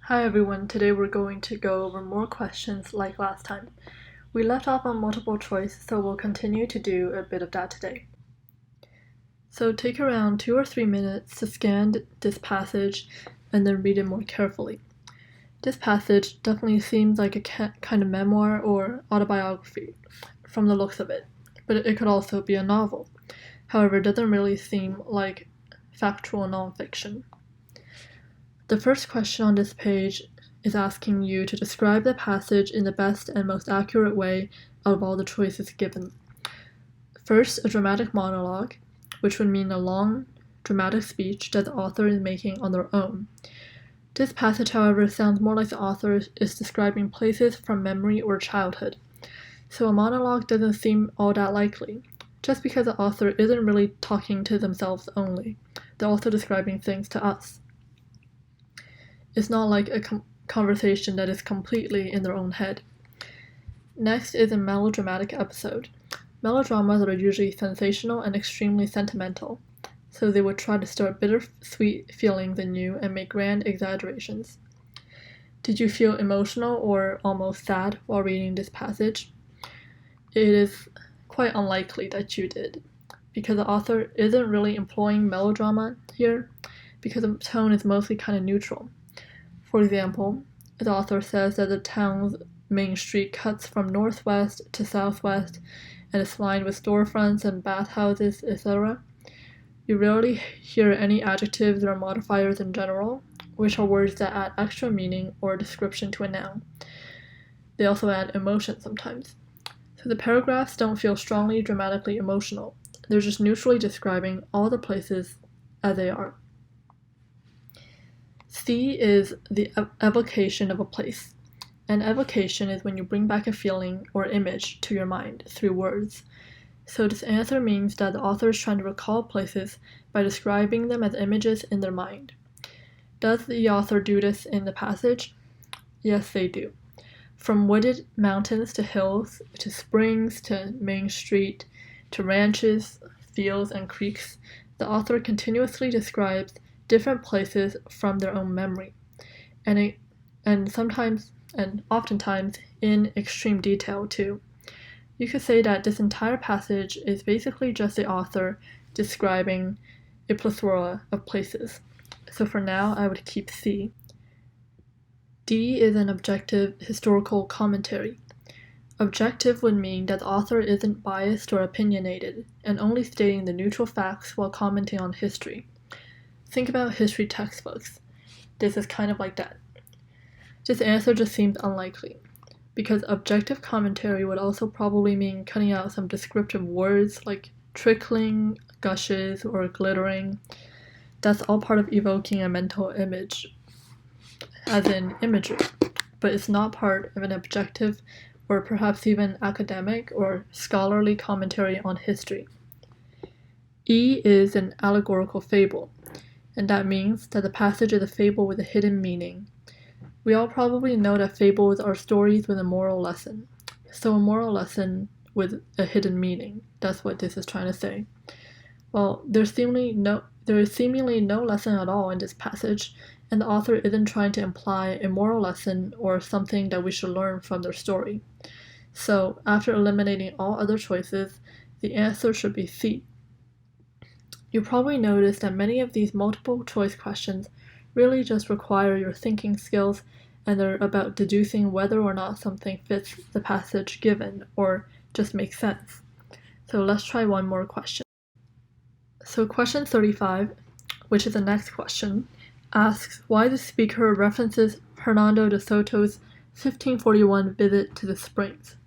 Hi everyone, today we're going to go over more questions like last time. We left off on multiple choice, so we'll continue to do a bit of that today. So take around 2 or 3 minutes to scan this passage and then read it more carefully. This passage definitely seems like a kind of memoir or autobiography from the looks of it, but it could also be a novel. However, it doesn't really seem like factual nonfiction. The first question on this page is asking you to describe the passage in the best and most accurate way out of all the choices given. First, a dramatic monologue, which would mean a long, dramatic speech that the author is making on their own. This passage, however, sounds more like the author is describing places from memory or childhood. So a monologue doesn't seem all that likely, just because the author isn't really talking to themselves only. They're also describing things to us. It's not like a conversation that is completely in their own head. Next is a melodramatic episode. Melodramas are usually sensational and extremely sentimental, so they would try to stir bittersweet feelings in you and make grand exaggerations. Did you feel emotional or almost sad while reading this passage? It is quite unlikely that you did, because the author isn't really employing melodrama here, because the tone is mostly kind of neutral. For example, the author says that the town's main street cuts from northwest to southwest and is lined with storefronts and bathhouses, etc. You rarely hear any adjectives or modifiers in general, which are words that add extra meaning or description to a noun. They also add emotion sometimes. So the paragraphs don't feel strongly dramatically emotional. They're just neutrally describing all the places as they are. C is the evocation of a place. An evocation is when you bring back a feeling or image to your mind through words. So this answer means that the author is trying to recall places by describing them as images in their mind. Does the author do this in the passage? Yes, they do. From wooded mountains to hills, to springs, to Main Street, to ranches, fields, and creeks, the author continuously describes different places from their own memory, and sometimes and oftentimes in extreme detail too. You could say that this entire passage is basically just the author describing a plethora of places. So for now, I would keep C. D is an objective historical commentary. Objective would mean that the author isn't biased or opinionated, and only stating the neutral facts while commenting on history. Think about history textbooks. This is kind of like that. This answer just seems unlikely, because objective commentary would also probably mean cutting out some descriptive words like trickling, gushes, or glittering. That's all part of evoking a mental image, as in imagery, but it's not part of an objective or perhaps even academic or scholarly commentary on history. E is an allegorical fable, and that means that the passage is a fable with a hidden meaning. We all probably know that fables are stories with a moral lesson. So a moral lesson with a hidden meaning. That's what this is trying to say. Well, there is seemingly no lesson at all in this passage, and the author isn't trying to imply a moral lesson or something that we should learn from their story. So, after eliminating all other choices, the answer should be C. You probably noticed that many of these multiple choice questions really just require your thinking skills, and they're about deducing whether or not something fits the passage given or just makes sense. So let's try one more question. So question 35, which is the next question, asks why the speaker references Hernando de Soto's 1541 visit to the Springs.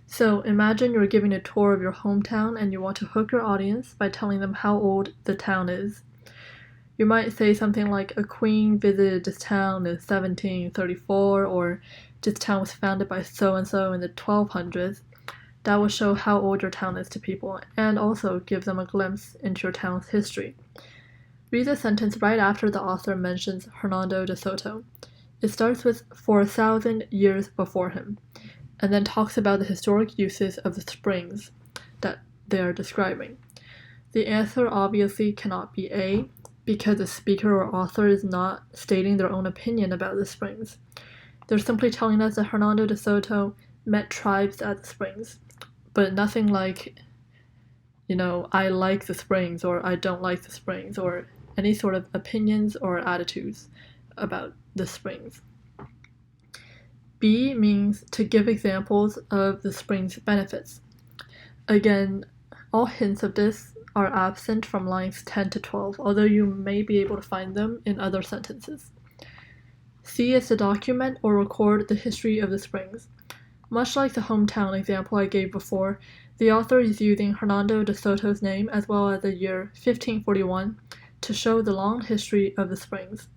So imagine you're giving a tour of your hometown and you want to hook your audience by telling them how old the town is. You might say something like, a queen visited this town in 1734, or this town was founded by so-and-so in the 1200s. That will show how old your town is to people, and also give them a glimpse into your town's history. Read the sentence right after the author mentions Hernando de Soto. It starts with, for 1,000 years before him, and then talks about the historic uses of the springs that they are describing. The answer obviously cannot be A, because the speaker or author is not stating their own opinion about the springs. They're simply telling us that Hernando de Soto met tribes at the springs, but nothing like, I like the springs or I don't like the springs or any sort of opinions or attitudes about the springs. B means to give examples of the spring's benefits. Again, all hints of this are absent from lines 10 to 12, although you may be able to find them in other sentences. C is to document or record the history of the springs. Much like the hometown example I gave before, the author is using Hernando de Soto's name as well as the year 1541 to show the long history of the springs.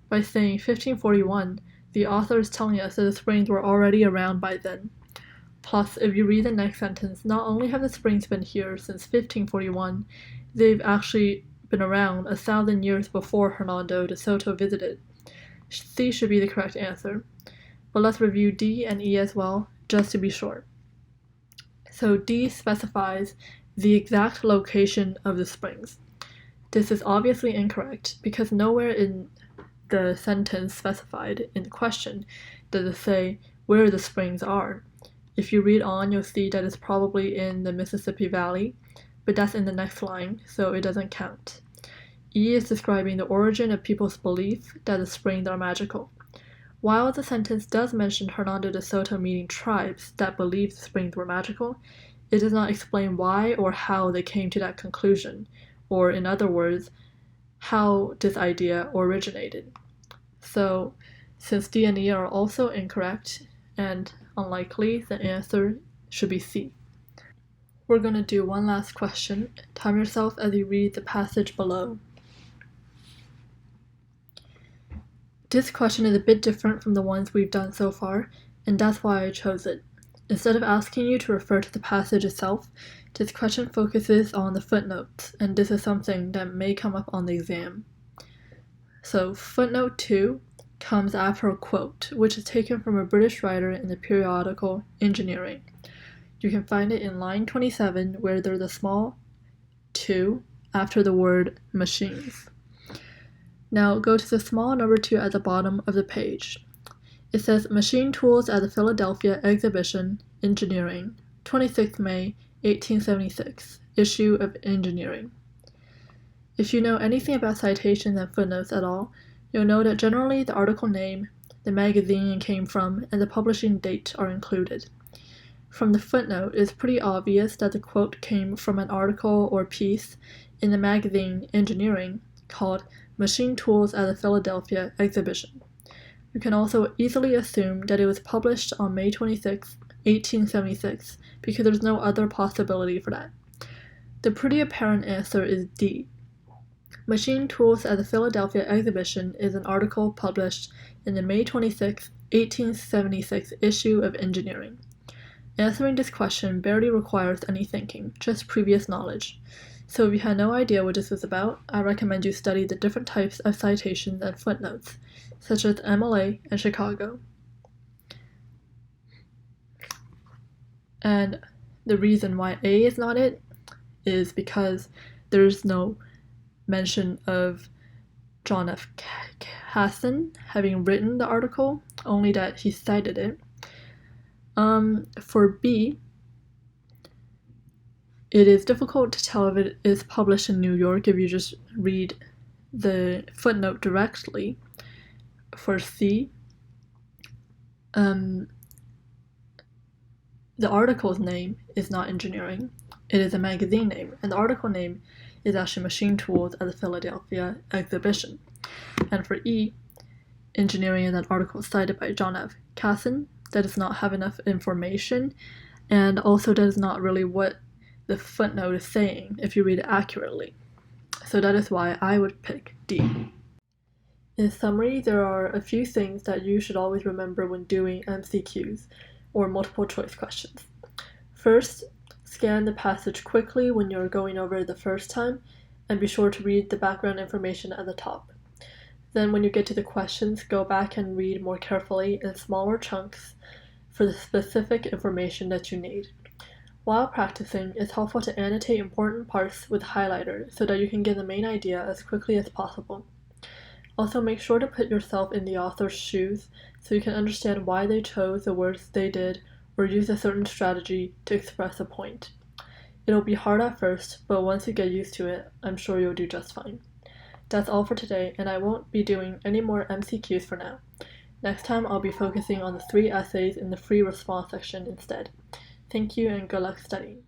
By saying 1541, the author is telling us that the springs were already around by then. Plus, if you read the next sentence, not only have the springs been here since 1541, they've actually been around 1,000 years before Hernando de Soto visited. C should be the correct answer. But let's review D and E as well, just to be sure. So D specifies the exact location of the springs. This is obviously incorrect because nowhere in the sentence specified in the question does it say where the springs are. If you read on, you'll see that it's probably in the Mississippi Valley, but that's in the next line, so it doesn't count. E is describing the origin of people's belief that the springs are magical. While the sentence does mention Hernando de Soto meeting tribes that believed the springs were magical, it does not explain why or how they came to that conclusion, or in other words, how this idea originated. So, since D and E are also incorrect and unlikely, the answer should be C. We're going to do one last question. Time yourself as you read the passage below. This question is a bit different from the ones we've done so far, and that's why I chose it. Instead of asking you to refer to the passage itself, this question focuses on the footnotes, and this is something that may come up on the exam. So, footnote 2 comes after a quote, which is taken from a British writer in the periodical Engineering. You can find it in line 27, where there's a small 2 after the word machines. Now go to the small number 2 at the bottom of the page. It says Machine Tools at the Philadelphia Exhibition, Engineering, 26 May 1876, issue of Engineering. If you know anything about citations and footnotes at all, you'll know that generally the article name, the magazine it came from, and the publishing date are included. From the footnote, it's pretty obvious that the quote came from an article or piece in the magazine Engineering called Machine Tools at the Philadelphia Exhibition. You can also easily assume that it was published on May 26, 1876, because there's no other possibility for that. The pretty apparent answer is D. Machine Tools at the Philadelphia Exhibition is an article published in the May 26, 1876 issue of Engineering. Answering this question barely requires any thinking, just previous knowledge. So if you had no idea what this is about, I recommend you study the different types of citations and footnotes, such as MLA and Chicago. And the reason why A is not it is because there's no mention of John F. Casson having written the article, only that he cited it. For B, it is difficult to tell if it is published in New York if you just read the footnote directly. For C, the article's name is not Engineering, it is a magazine name, and the article name is actually Machine Tools at the Philadelphia Exhibition. And for E, Engineering is an article cited by John F. Casson that does not have enough information, and also that is not really what the footnote is saying if you read it accurately. So that is why I would pick D. In summary, there are a few things that you should always remember when doing MCQs, or multiple choice questions. First, scan the passage quickly when you're going over it the first time, and be sure to read the background information at the top. Then when you get to the questions, go back and read more carefully in smaller chunks for the specific information that you need. While practicing, it's helpful to annotate important parts with highlighter so that you can get the main idea as quickly as possible. Also, make sure to put yourself in the author's shoes so you can understand why they chose the words they did or use a certain strategy to express a point. It'll be hard at first, but once you get used to it, I'm sure you'll do just fine. That's all for today, and I won't be doing any more MCQs for now. Next time, I'll be focusing on the 3 essays in the free response section instead. Thank you and good luck studying.